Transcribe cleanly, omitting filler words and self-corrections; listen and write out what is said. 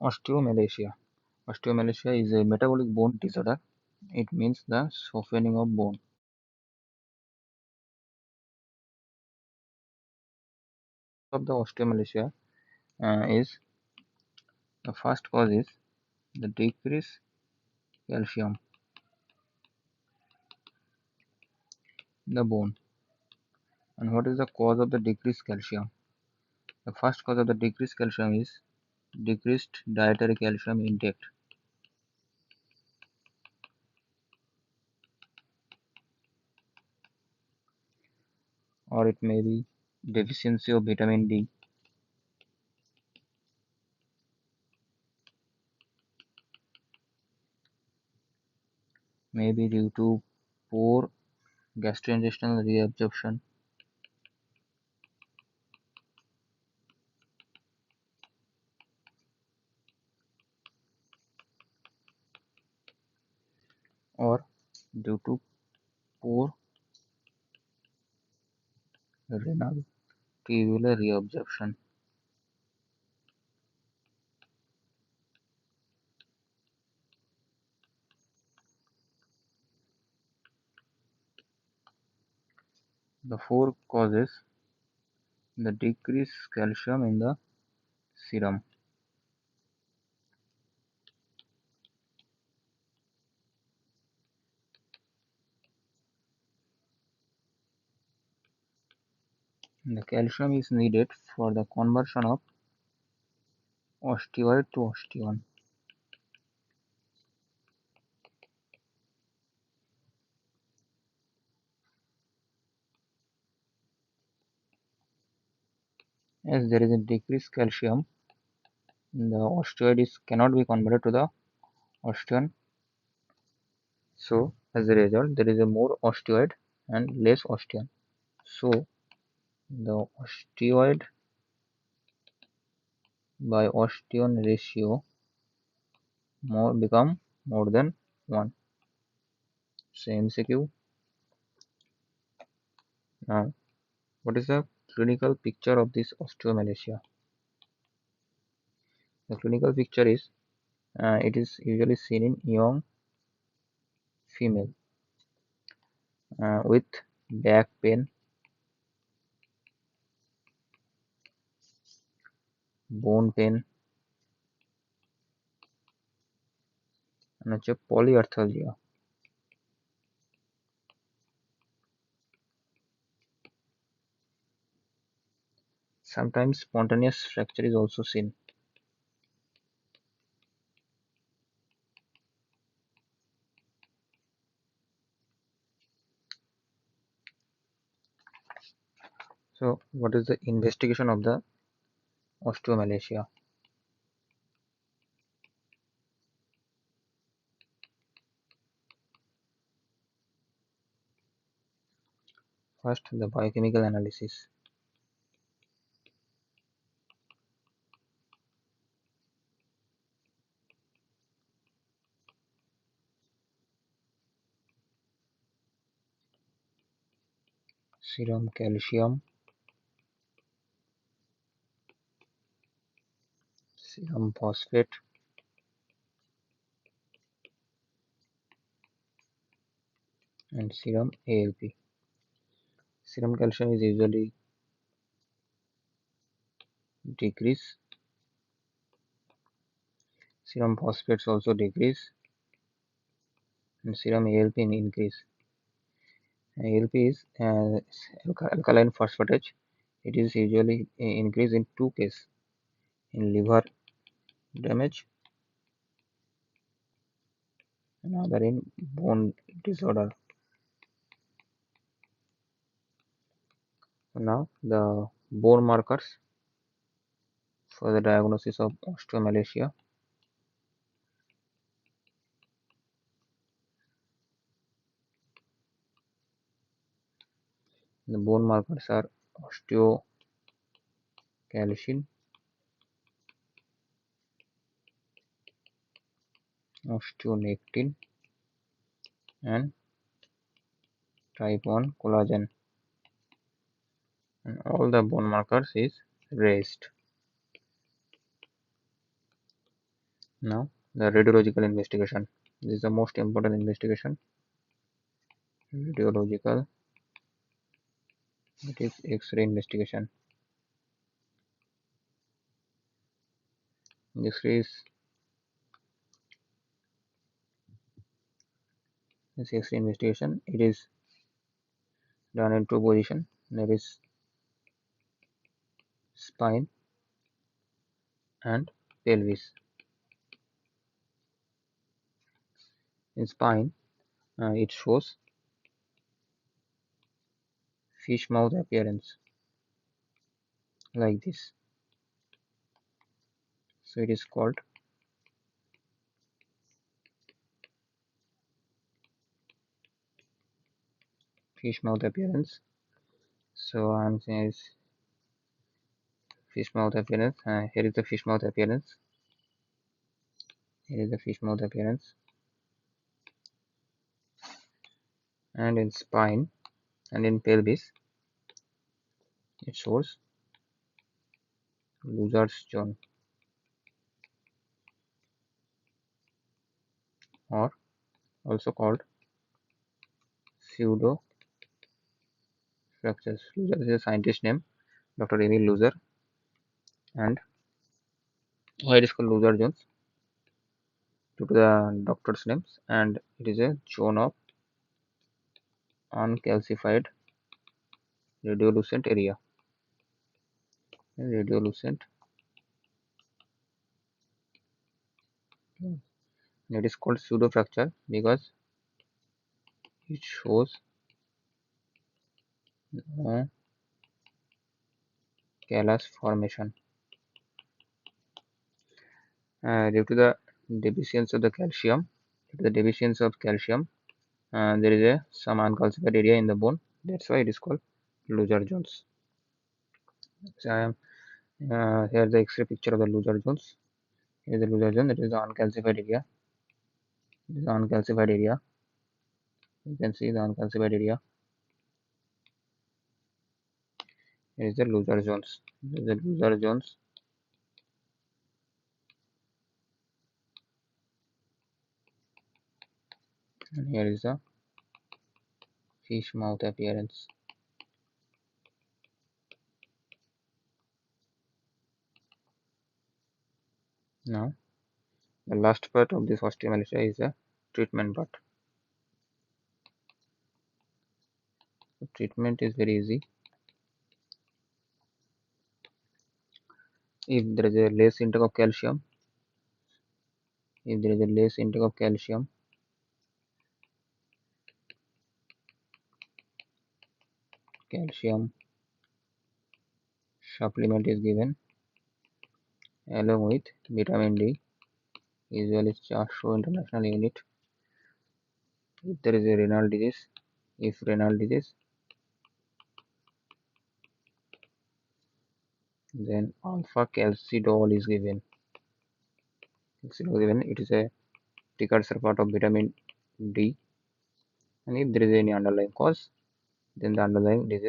Osteomalacia. Osteomalacia is a metabolic bone disorder. It means the softening of bone. Of the osteomalacia is the first cause is the decreased calcium in the bone. And what is the cause of the decreased calcium? The first cause of the decreased calcium is decreased dietary calcium intake, or it may be deficiency of vitamin D, maybe due to poor gastrointestinal reabsorption, or due to poor renal tubular reabsorption. The four causes the decreased calcium in the serum. The calcium is needed for the conversion of osteoid to osteon. As there is a decreased calcium, the osteoid cannot be converted to the osteon. So, as a result, there is a more osteoid and less osteon. So, the osteoid by osteon ratio become more than 1. So, MCQ. Now, what is the clinical picture of this osteomalacia? The clinical picture is it is usually seen in young female with back pain, bone pain, and polyarthalgia. Sometimes spontaneous fracture is also seen. So, what is the investigation of the osteomalacia? First, the biochemical analysis. Serum calcium, serum phosphate, and serum ALP. Serum calcium is usually decrease. Serum phosphates also decrease, and serum ALP increase. ALP is alkaline phosphatase. It is usually increased in two cases: in liver damage and other in bone disorder. Now the bone markers for the diagnosis of osteomalacia. The bone markers are osteocalcin, osteonectin, and type 1 collagen, and all the bone markers is raised. Now, the radiological investigation. This is the most important investigation. Radiological, it is X-ray investigation. X-ray is this X-ray investigation. It is done in two positions. There is spine and pelvis. In spine, it shows fish mouth appearance like this. So it is called fish mouth appearance. So I'm saying is fish mouth appearance. Here is the fish mouth appearance. Here is the fish mouth appearance. And in spine and in pelvis, it shows lizard's zone, or also called pseudo fractures. Loser is a scientist name, Dr. Emil Loser, and why it is called lizard zones due to the doctor's names, and it is a zone of uncalcified radiolucent area. Radiolucent. It is called pseudo fracture because it shows no callus formation. Due to the deficiency of the calcium, there is some uncalcified area in the bone. That's why it is called Lujar Jones. So I am here the X-ray picture of the Lujar Jones. Here is the Lujar Jones. It is the uncalcified area. This is the uncalcified area. You can see the uncalcified area. Here is the Lujar Jones. This is the Lujar Jones. And here is the fish mouth appearance. Now, the last part of this osteomalacia is the treatment part. The treatment is very easy. If there is a less intake of calcium, calcium supplement is given along with vitamin D, usually Chashu International Unit. If there is a renal disease, then alpha calcidol is given. It is a precursor part of vitamin D, and if there is any underlying cause, then the underlying disease